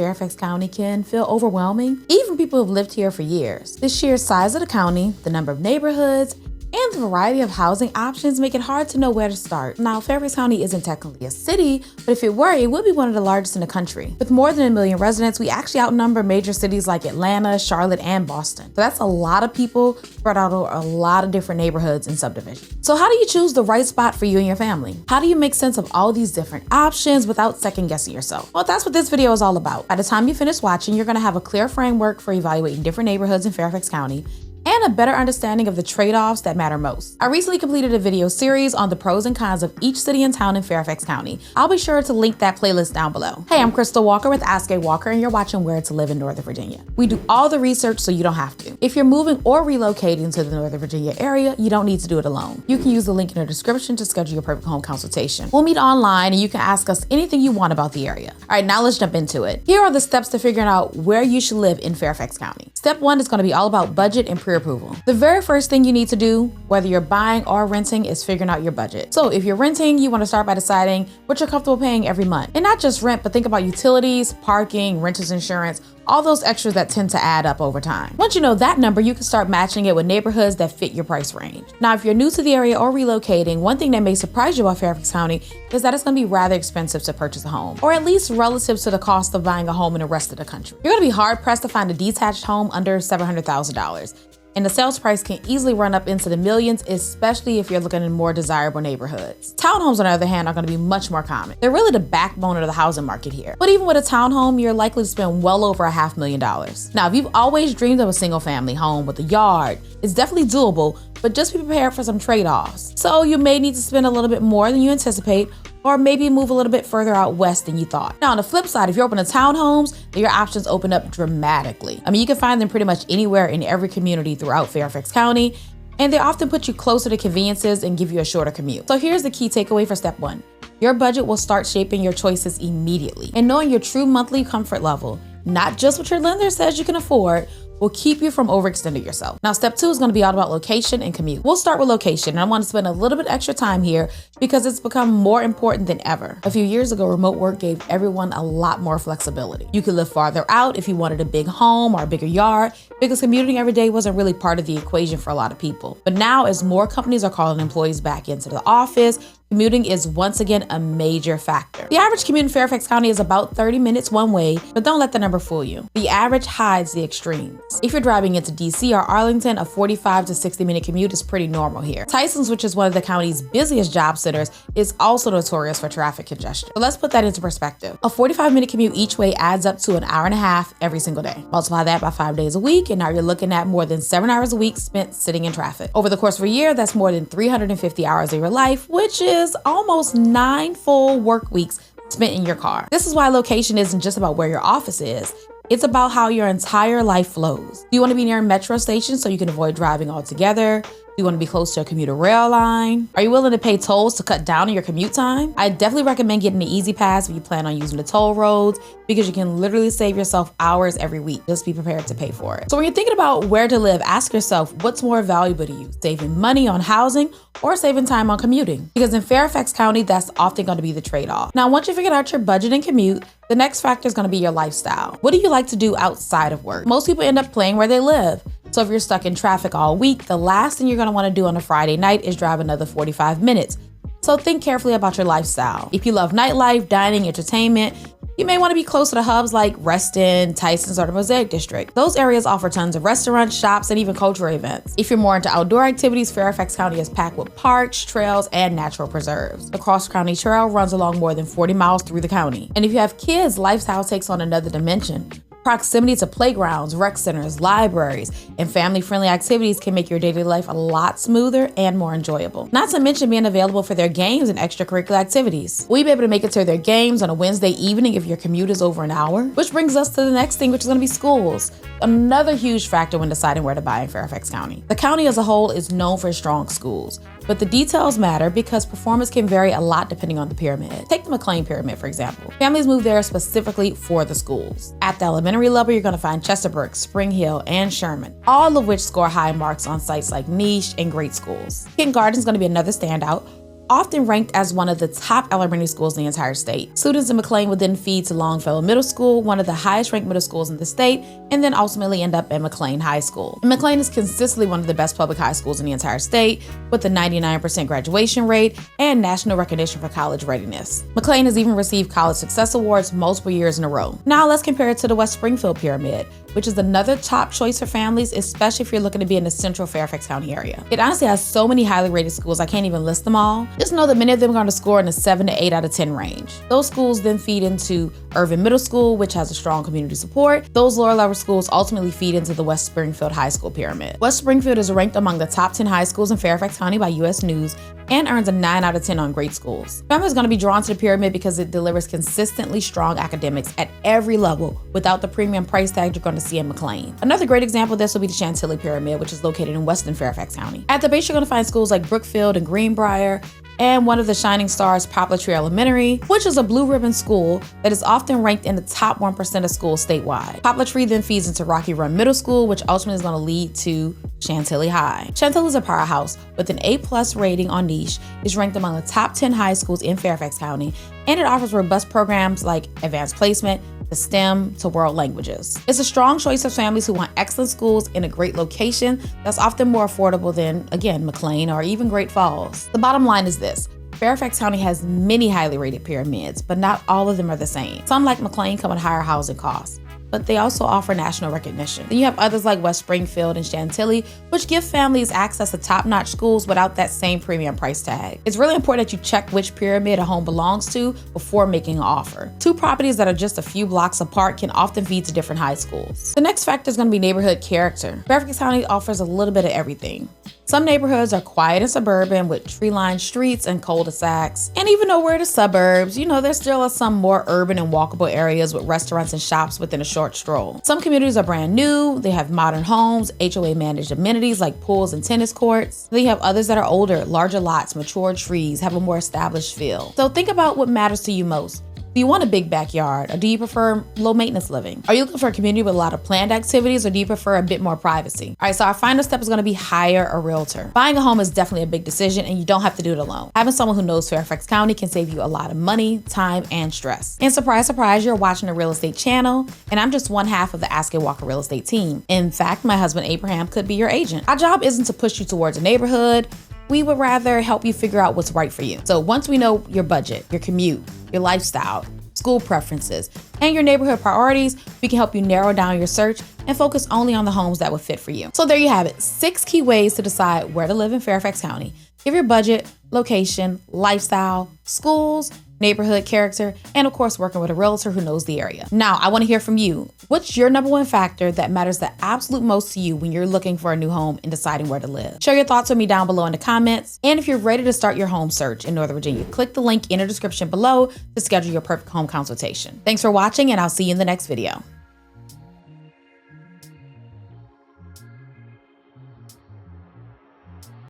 Fairfax County can feel overwhelming, even for people who've lived here for years. The sheer size of the county, the number of neighborhoods, and the variety of housing options make it hard to know where to start. Now, Fairfax County isn't technically a city, but if it were, it would be one of the largest in the country. With more than 1 million residents, we actually outnumber major cities like Atlanta, Charlotte, and Boston. So that's a lot of people spread out over a lot of different neighborhoods and subdivisions. So how do you choose the right spot for you and your family? How do you make sense of all these different options without second guessing yourself? Well, that's what this video is all about. By the time you finish watching, you're gonna have a clear framework for evaluating different neighborhoods in Fairfax County and a better understanding of the trade-offs that matter most. I recently completed a video series on the pros and cons of each city and town in Fairfax County. I'll be sure to link that playlist down below. Hey, I'm Krystal Walker with Ask A Walker, and you're watching Where to Live in Northern Virginia. We do all the research so you don't have to. If you're moving or relocating to the Northern Virginia area, you don't need to do it alone. You can use the link in the description to schedule your perfect home consultation. We'll meet online and you can ask us anything you want about the area. All right, now let's jump into it. Here are the steps to figuring out where you should live in Fairfax County. Step 1 is gonna be all about budget and pre-approval. The very first thing you need to do, whether you're buying or renting, is figuring out your budget. So if you're renting, you want to start by deciding what you're comfortable paying every month. And not just rent, but think about utilities, parking, renter's insurance, all those extras that tend to add up over time. Once you know that number, you can start matching it with neighborhoods that fit your price range. Now, if you're new to the area or relocating, one thing that may surprise you about Fairfax County is that it's gonna be rather expensive to purchase a home, or at least relative to the cost of buying a home in the rest of the country. You're gonna be hard pressed to find a detached home under $700,000. And the sales price can easily run up into the millions, especially if you're looking in more desirable neighborhoods. Townhomes, on the other hand, are going to be much more common. They're really the backbone of the housing market here. But even with a townhome, you're likely to spend well over $500,000. Now, if you've always dreamed of a single family home with a yard, it's definitely doable, but just be prepared for some trade-offs. So you may need to spend a little bit more than you anticipate, or maybe move a little bit further out west than you thought. Now, on the flip side, if you're open to townhomes, your options open up dramatically. I mean, you can find them pretty much anywhere in every community throughout Fairfax County, and they often put you closer to conveniences and give you a shorter commute. So here's the key takeaway for step 1. Your budget will start shaping your choices immediately. And knowing your true monthly comfort level, not just what your lender says you can afford, will keep you from overextending yourself. Now, step 2 is gonna be all about location and commute. We'll start with location, and I wanna spend a little bit extra time here because it's become more important than ever. A few years ago, remote work gave everyone a lot more flexibility. You could live farther out if you wanted a big home or a bigger yard, because commuting every day wasn't really part of the equation for a lot of people. But now, as more companies are calling employees back into the office, commuting is once again a major factor. The average commute in Fairfax County is about 30 minutes one way, but don't let the number fool you. The average hides the extremes. If you're driving into DC or Arlington, a 45 to 60-minute commute is pretty normal here. Tysons, which is one of the county's busiest job centers, is also notorious for traffic congestion. So let's put that into perspective. A 45-minute commute each way adds up to an hour and a half every single day. Multiply that by 5 days a week, and now you're looking at more than 7 hours a week spent sitting in traffic. Over the course of a year, that's more than 350 hours of your life, which is almost 9 full work weeks spent in your car. This is why location isn't just about where your office is. It's about how your entire life flows. Do you want to be near a metro station so you can avoid driving altogether? Do you want to be close to a commuter rail line? Are you willing to pay tolls to cut down on your commute time? I definitely recommend getting the Easy Pass if you plan on using the toll roads, because you can literally save yourself hours every week. Just be prepared to pay for it. So when you're thinking about where to live, ask yourself, what's more valuable to you? Saving money on housing or saving time on commuting? Because in Fairfax County, that's often going to be the trade-off. Now, once you figure out your budget and commute, the next factor is going to be your lifestyle. What do you like to do outside of work? Most people end up playing where they live. So if you're stuck in traffic all week, the last thing you're gonna wanna do on a Friday night is drive another 45 minutes. So think carefully about your lifestyle. If you love nightlife, dining, entertainment, you may wanna be closer to hubs like Reston, Tysons, or the Mosaic District. Those areas offer tons of restaurants, shops, and even cultural events. If you're more into outdoor activities, Fairfax County is packed with parks, trails, and natural preserves. The Cross County Trail runs along more than 40 miles through the county. And if you have kids, lifestyle takes on another dimension. Proximity to playgrounds, rec centers, libraries, and family-friendly activities can make your daily life a lot smoother and more enjoyable. Not to mention being available for their games and extracurricular activities. Will you be able to make it to their games on a Wednesday evening if your commute is over an hour? Which brings us to the next thing, which is gonna be schools. Another huge factor when deciding where to buy in Fairfax County. The county as a whole is known for strong schools, but the details matter because performance can vary a lot depending on the pyramid. Take the McLean Pyramid, for example. Families move there specifically for the schools. At the elementary level, you're gonna find Chesapeake, Spring Hill, and Sherman, all of which score high marks on sites like Niche and Great Schools. Kindergarten is gonna be another standout. often ranked as one of the top elementary schools in the entire state. Students in McLean would then feed to Longfellow Middle School, one of the highest ranked middle schools in the state, and then ultimately end up at McLean High School. And McLean is consistently one of the best public high schools in the entire state, with a 99% graduation rate and national recognition for college readiness. McLean has even received College Success Awards multiple years in a row. Now let's compare it to the West Springfield Pyramid, which is another top choice for families, especially if you're looking to be in the central Fairfax County area. It honestly has so many highly rated schools, I can't even list them all. Just know that many of them are going to score in the 7 to 8 out of 10 range. Those schools then feed into Irvin Middle School, which has a strong community support. Those lower level schools ultimately feed into the West Springfield High School Pyramid. West Springfield is ranked among the top 10 high schools in Fairfax County by U.S. News and earns a 9 out of 10 on Great Schools. Families are going to be drawn to the pyramid because it delivers consistently strong academics at every level without the premium price tag you're going to see in McLean. Another great example of this will be the Chantilly Pyramid, which is located in western Fairfax County. At the base, you're going to find schools like Brookfield and Greenbrier, and one of the shining stars, Poplar Tree Elementary, which is a blue ribbon school that is often ranked in the top 1% of schools statewide. Poplar Tree then feeds into Rocky Run Middle School, which ultimately is going to lead to Chantilly High. Chantilly is a powerhouse with an A+ rating on niche, is ranked among the top 10 high schools in Fairfax County, and it offers robust programs like advanced placement, to STEM, to world languages. It's a strong choice of families who want excellent schools in a great location that's often more affordable than, again, McLean or even Great Falls. The bottom line is this: Fairfax County has many highly rated pyramids, but not all of them are the same. Some, like McLean, come with higher housing costs, but they also offer national recognition. Then you have others like West Springfield and Chantilly, which give families access to top-notch schools without that same premium price tag. It's really important that you check which pyramid a home belongs to before making an offer. Two properties that are just a few blocks apart can often feed to different high schools. The next factor is going to be neighborhood character. Fairfax County offers a little bit of everything. Some neighborhoods are quiet and suburban with tree-lined streets and cul-de-sacs. And even though we're the suburbs, there still are some more urban and walkable areas with restaurants and shops within a short stroll. Some communities are brand new, they have modern homes, HOA-managed amenities like pools and tennis courts. Then you have others that are older, larger lots, mature trees, have a more established feel. So think about what matters to you most. Do you want a big backyard, or do you prefer low maintenance living? Are you looking for a community with a lot of planned activities, or do you prefer a bit more privacy? All right, so our final step is going to be hire a realtor. Buying a home is definitely a big decision, and you don't have to do it alone. Having someone who knows Fairfax County can save you a lot of money, time, and stress. And surprise, surprise, you're watching the Real Estate Channel, and I'm just one half of the Ask Walker Real Estate team. In fact, my husband Abraham could be your agent. Our job isn't to push you towards a neighborhood. We would rather help you figure out what's right for you. So once we know your budget, your commute, your lifestyle, school preferences, and your neighborhood priorities, we can help you narrow down your search and focus only on the homes that would fit for you. So there you have it, 6 key ways to decide where to live in Fairfax County. Give your budget, location, lifestyle, schools, neighborhood character, and of course, working with a realtor who knows the area. Now, I want to hear from you. What's your number one factor that matters the absolute most to you when you're looking for a new home and deciding where to live? Share your thoughts with me down below in the comments. And if you're ready to start your home search in Northern Virginia, click the link in the description below to schedule your perfect home consultation. Thanks for watching, and I'll see you in the next video.